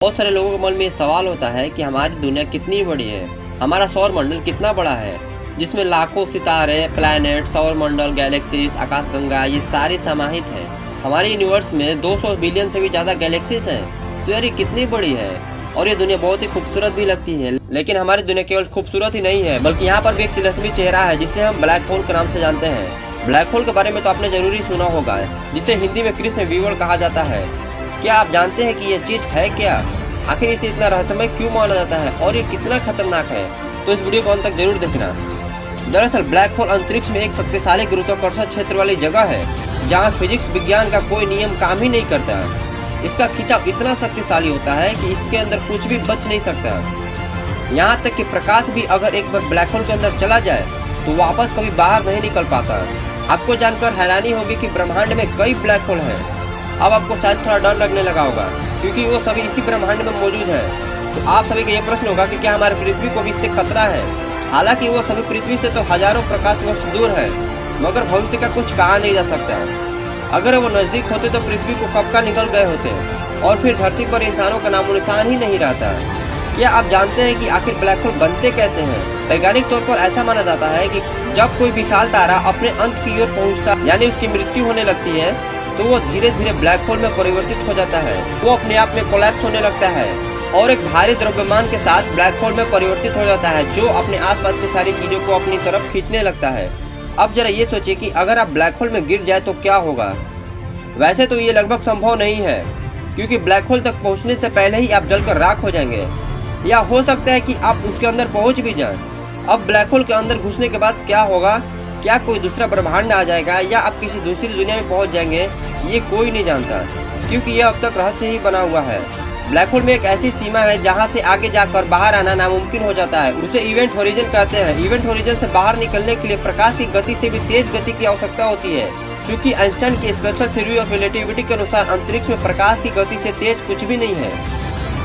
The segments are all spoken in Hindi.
बहुत सारे लोगों के मन में ये सवाल होता है कि हमारी दुनिया कितनी बड़ी है, हमारा सौर मंडल कितना बड़ा है, जिसमें लाखों सितारे, प्लैनेट, सौर मंडल, गैलेक्सीज, आकाशगंगा ये सारे समाहित हैं। हमारे यूनिवर्स में 200 बिलियन से भी ज़्यादा गैलेक्सीज हैं। तो यार ये कितनी बड़ी है और ये दुनिया बहुत ही खूबसूरत भी लगती है। लेकिन हमारी दुनिया केवल खूबसूरत ही नहीं है, बल्कि यहाँ पर भी एक तिलस्मी चेहरा है जिसे हम ब्लैक होल के नाम से जानते हैं। ब्लैक होल के बारे में तो आपने जरूरी सुना होगा, जिसे हिंदी में कृष्ण विवर कहा जाता है। क्या आप जानते हैं कि ये चीज है क्या? आखिर इसे इतना रहस्यमय क्यों माना जाता है और ये कितना खतरनाक है? तो इस वीडियो को अंत तक जरूर देखना। दरअसल ब्लैक होल अंतरिक्ष में एक शक्तिशाली गुरुत्वाकर्षण क्षेत्र वाली जगह है जहाँ फिजिक्स विज्ञान का कोई नियम काम ही नहीं करता। इसका खिंचाव इतना शक्तिशाली होता है कि इसके अंदर कुछ भी बच नहीं सकता। यहाँ तक कि प्रकाश भी अगर एक बार ब्लैक होल के अंदर चला जाए तो वापस कभी बाहर नहीं निकल पाता। आपको जानकर हैरानी होगी कि ब्रह्मांड में कई ब्लैक होल हैं। अब आपको शायद थोड़ा डर लगने लगा होगा क्योंकि वो सभी इसी ब्रह्मांड में मौजूद है। तो आप सभी का ये प्रश्न होगा कि क्या हमारी पृथ्वी को भी इससे खतरा है? हालांकि वो सभी पृथ्वी से तो हजारों प्रकाश वर्ष दूर है, मगर भविष्य का कुछ कहा नहीं जा सकता। अगर वो नजदीक होते तो पृथ्वी को कब का निकल गए होते और फिर धरती पर इंसानों का नामो निशान ही नहीं रहता। क्या आप जानते हैं कि आखिर ब्लैक होल बनते कैसे हैं? वैज्ञानिक तौर पर ऐसा माना जाता है कि जब कोई विशाल तारा अपने अंत की ओर पहुंचता यानी उसकी मृत्यु होने लगती है तो वो धीरे धीरे ब्लैक होल में परिवर्तित हो जाता है। वो अपने आप में कोलैप्स होने लगता है और एक भारी द्रव्यमान के साथ ब्लैक होल में परिवर्तित हो जाता है, जो अपने आसपास की सारी चीजों को अपनी तरफ खींचने लगता है। अब जरा ये सोचिए कि अगर आप ब्लैक होल में गिर जाए तो क्या होगा। वैसे तो ये लगभग संभव नहीं है, क्योंकि ब्लैक होल तक पहुँचने से पहले ही आप जलकर राख हो जाएंगे, या हो सकता है कि आप उसके अंदर पहुँच भी जाएं। अब ब्लैक होल के अंदर घुसने के बाद क्या होगा? क्या कोई दूसरा ब्रह्मांड आ जाएगा या आप किसी दूसरी दुनिया में पहुंच जाएंगे? ये कोई नहीं जानता, क्योंकि यह अब तक रहस्य ही बना हुआ है। ब्लैक होल में एक ऐसी सीमा है जहां से आगे जाकर बाहर आना नामुमकिन हो जाता है। उसे इवेंट होरिजन कहते हैं। इवेंट होरिजन से बाहर निकलने के लिए प्रकाश की गति से भी तेज गति की आवश्यकता होती है, क्योंकि आइंस्टाइन की स्पेशल थ्योरी ऑफ रिलेटिविटी के अनुसार अंतरिक्ष में प्रकाश की गति से तेज कुछ भी नहीं है।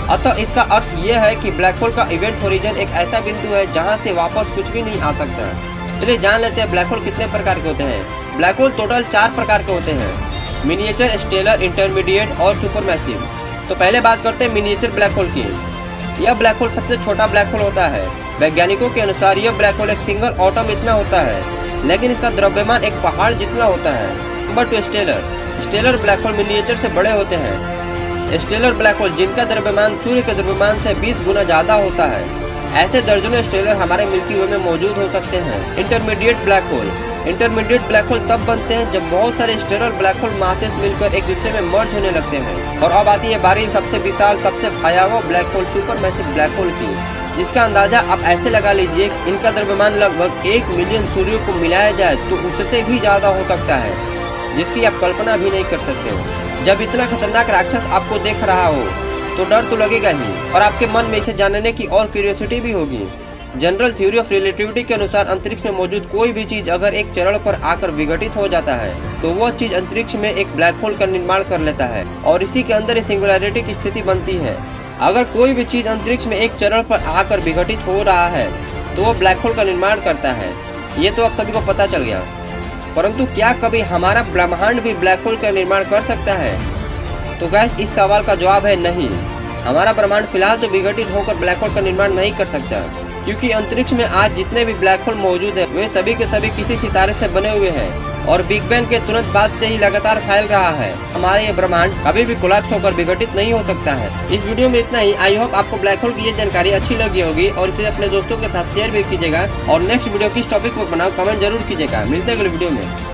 अतः इसका अर्थ यह है कि ब्लैक होल का इवेंट होरिजन एक ऐसा बिंदु है जहाँ से वापस कुछ भी नहीं आ सकता। चलिए जान लेते हैं ब्लैक होल कितने प्रकार के होते हैं। ब्लैक होल टोटल 4 प्रकार के होते हैं: मिनिएचर, स्टेलर, इंटरमीडिएट और सुपरमैसिव। तो पहले बात करते हैं मिनिएचर ब्लैक होल की। यह ब्लैक होल सबसे छोटा ब्लैक होल होता है। वैज्ञानिकों के अनुसार यह ब्लैक होल एक सिंगल एटम इतना होता है, लेकिन इसका द्रव्यमान एक पहाड़ जितना होता है। Number 2 stellar. Stellar black hole miniature से बड़े होते हैं। स्टेलर ब्लैक होल जिनका द्रव्यमान सूर्य के द्रव्यमान से 20 गुना ज्यादा होता है। ऐसे दर्जनों स्टेलर हमारे मिल्की वे में मौजूद हो सकते हैं। Intermediate black hole. Intermediate black hole तब बनते हैं जब बहुत सारे स्टेलर ब्लैक होल मासेस मिलकर एक दूसरे में मर्ज होने लगते हैं। और अब आती है बारी सबसे विशाल, सबसे भयावह black hole, supermassive black hole की, जिसका अंदाजा आप ऐसे लगा लीजिए इनका द्रव्यमान लगभग 1 मिलियन सूर्यों को मिलाया जाए तो उससे भी ज्यादा हो सकता है, जिसकी आप कल्पना भी नहीं कर सकते हो। जब इतना खतरनाक राक्षस आपको देख रहा हो तो डर तो लगेगा ही, और आपके मन में इसे जानने की और क्यूरियोसिटी भी होगी। जनरल थ्योरी ऑफ रिलेटिविटी के अनुसार अंतरिक्ष में मौजूद कोई भी चीज अगर एक चरण पर आकर विघटित हो जाता है तो वह चीज अंतरिक्ष में एक ब्लैक होल का निर्माण कर लेता है और इसी के अंदर सिंगुलैरिटी की स्थिति बनती है। अगर कोई भी चीज अंतरिक्ष में एक चरण पर आकर विघटित हो रहा है तो वह ब्लैक होल का निर्माण करता है। ये तो आप सभी को पता चल गया, परंतु क्या कभी हमारा ब्रह्मांड भी ब्लैक होल का निर्माण कर सकता है? तो गैस इस सवाल का जवाब है नहीं। हमारा ब्रह्मांड फिलहाल तो विघटित होकर ब्लैक होल का निर्माण नहीं कर सकता, क्योंकि अंतरिक्ष में आज जितने भी ब्लैक होल मौजूद है वे सभी के सभी किसी सितारे से बने हुए हैं और बिग बैंग के तुरंत बाद से ही लगातार फैल रहा है। हमारा ये ब्रह्मांड कभी भी कोलैप्स होकर विघटित नहीं हो सकता है। इस वीडियो में इतना ही। आई होप आपको ब्लैक होल की ये जानकारी अच्छी लगी होगी और इसे अपने दोस्तों के साथ शेयर भी कीजिएगा और नेक्स्ट वीडियो किस टॉपिक पर बनाओ कमेंट जरूर कीजिएगा। मिलते हैं अगले वीडियो में।